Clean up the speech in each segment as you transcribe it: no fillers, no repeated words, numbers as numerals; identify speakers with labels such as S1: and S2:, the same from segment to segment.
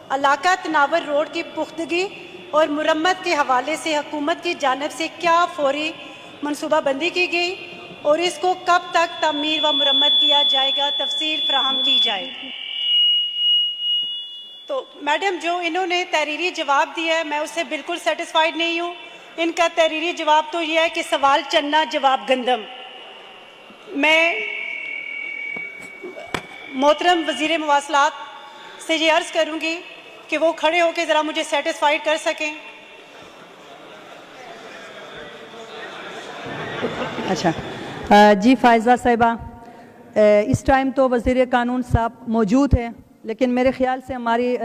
S1: इलाका तनावर रोड की पुख्तगी और मुरम्मत के हवाले से हुकूमत की जानिब से क्या फौरी मनसूबाबंदी की गई और इसको कब तक तमीर व मुरम्मत किया जाएगा, तफसील फराहम की जाए। तो मैडम, जो इन्होंने तहरीरी जवाब दिया है मैं उससे बिल्कुल सेटिस्फाइड नहीं हूँ। इनका तहरीरी जवाब तो यह है कि सवाल चन्ना जवाब गंदम। मैं मोहतरम वज़ीर मवासलात से ये अर्ज़ करूँगी कि वो खड़े होकर ज़रा मुझे सेटिस्फाइड कर सकें।
S2: अच्छा जी फ़ायज़ा साहिबा, इस टाइम तो वज़ीर कानून साहब मौजूद हैं, लेकिन मेरे ख़्याल से हमारी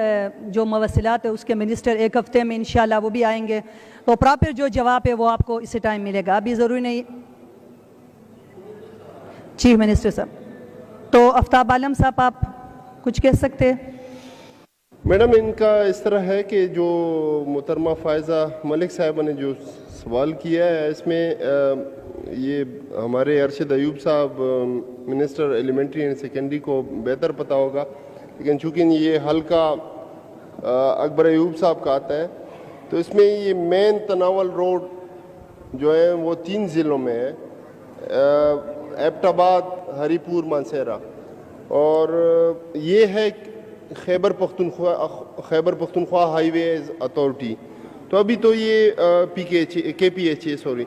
S2: जो मवस्सिलात है उसके मिनिस्टर एक हफ़्ते में इंशाल्लाह वो भी आएंगे, तो प्रॉपर जो जवाब है वो आपको इसी टाइम मिलेगा। अभी ज़रूरी नहीं चीफ मिनिस्टर साहब। तो आफ्ताब आलम साहब, आप कुछ कह सकते हैं?
S3: मैडम, इनका इस तरह है कि जो मोहतरमा फ़ायज़ा मलिक साहिबा ने जो सवाल किया है इसमें ये हमारे अरशद अयूब साहब मिनिस्टर एलिमेंट्री एंड सेकेंडरी को बेहतर पता होगा, लेकिन चूँकि ये हल्का अकबर अयूब साहब का आता है तो इसमें ये मेन तनावल रोड जो है वो 3 ज़िलों में है, एबटाबाद, हरीपुर, मानसेरा, और ये है खैबर पख्तूनख्वा हाईवेज अथॉरिटी। तो अभी तो ये KPHA सॉरी,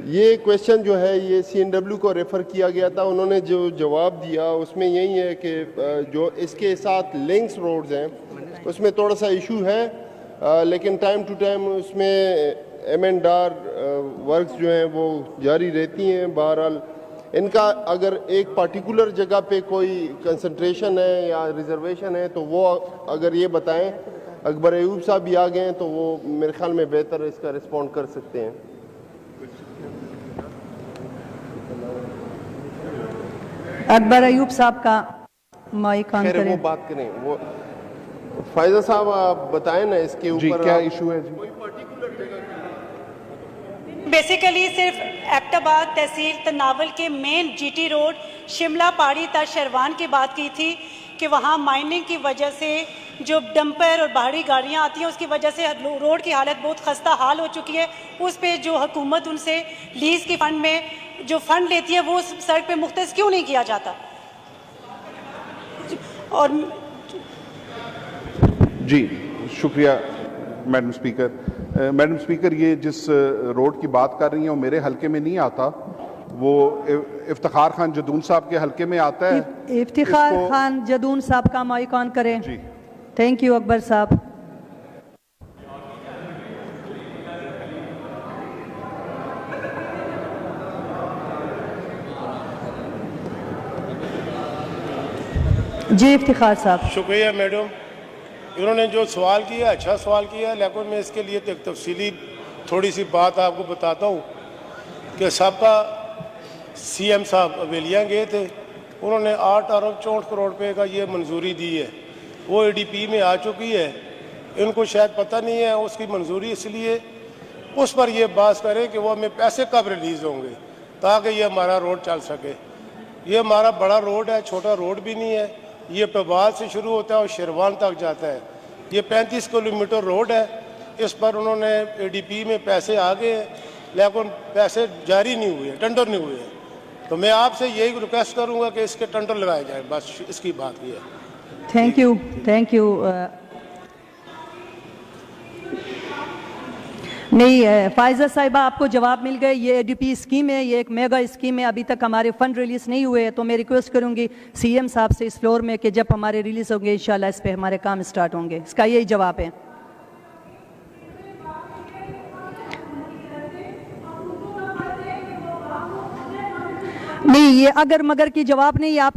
S3: ये क्वेश्चन जो है ये CNW को रेफ़र किया गया था। उन्होंने जो जवाब दिया उसमें यही है कि जो इसके साथ लिंक्स रोड्स हैं उसमें थोड़ा सा इशू है, लेकिन टाइम टू टाइम उसमें M&R वर्क्स जो हैं वो जारी रहती हैं। बहरहाल इनका अगर एक पार्टिकुलर जगह पे कोई कंसंट्रेशन है या रिजर्वेशन है तो वो अगर ये बताएं, अकबर अयूब साहब भी आ गए हैं तो वो मेरे ख्याल में बेहतर इसका रिस्पॉन्ड कर सकते हैं।
S2: अकबर अयूब साहब का माइक ऑन करें।
S3: वो बात करें, वो फ़ायज़ा साहब आप बताएं ना इसके ऊपर
S4: क्या इशू है जी?
S1: बेसिकली सिर्फ एबटाबाद तहसील तनावल के मेन GT रोड शिमला पहाड़ी ता शरवान की बात की थी कि वहाँ माइनिंग की वजह से जो डंपर और बाहरी गाड़ियाँ आती हैं उसकी वजह से रोड की हालत बहुत खस्ता हाल हो चुकी है। उस पे जो हुकूमत उनसे लीज के फंड में जो फंड लेती है वो उस सड़क पे मुख्तस क्यों नहीं किया जाता? और
S4: जी शुक्रिया मैडम स्पीकर। मैडम स्पीकर, ये जिस रोड की बात कर रही हैं वो मेरे हलके में नहीं आता, वो इफ्तिखार खान जदून साहब के हलके में आता है।
S2: इफ्तिखार खान जदून साहब का माइक ऑन करें जी। थैंक यू अकबर साहब। जी इफ्तिखार साहब।
S5: शुक्रिया मैडम, इन्होंने जो सवाल किया अच्छा सवाल किया, लेकिन मैं इसके लिए एक तफसीली थोड़ी सी बात आपको बताता हूँ कि सबका CM साहब अवेलिया गए थे, उन्होंने 8 अरब 64 करोड़ रुपए का ये मंजूरी दी है, वो ADP में आ चुकी है। इनको शायद पता नहीं है उसकी मंजूरी, इसलिए उस पर ये बात करें कि वो हमें पैसे कब रिलीज़ होंगे ताकि ये हमारा रोड चल सके। ये हमारा बड़ा रोड है, छोटा रोड भी नहीं है। ये पेबाद से शुरू होता है और शिरवान तक जाता है। ये 35 किलोमीटर रोड है। इस पर उन्होंने ADP में पैसे आ गए हैं, लेकिन पैसे जारी नहीं हुए, टेंडर नहीं हुए। तो मैं आपसे यही रिक्वेस्ट करूंगा कि इसके टेंडर लगाए जाए, बस इसकी बात ये है।
S2: Thank you, thank you. नहीं फ़ायज़ा साहिबा, आपको जवाब मिल गए। ये ADP स्कीम है, ये एक मेगा स्कीम है, अभी तक हमारे फ़ंड रिलीज़ नहीं हुए, तो मैं रिक्वेस्ट करूंगी CM साहब से इस फ्लोर में कि जब हमारे रिलीज़ होंगे इंशाल्लाह इस पे हमारे काम स्टार्ट होंगे। इसका यही जवाब है। नहीं, ये अगर मगर की जवाब नहीं, आप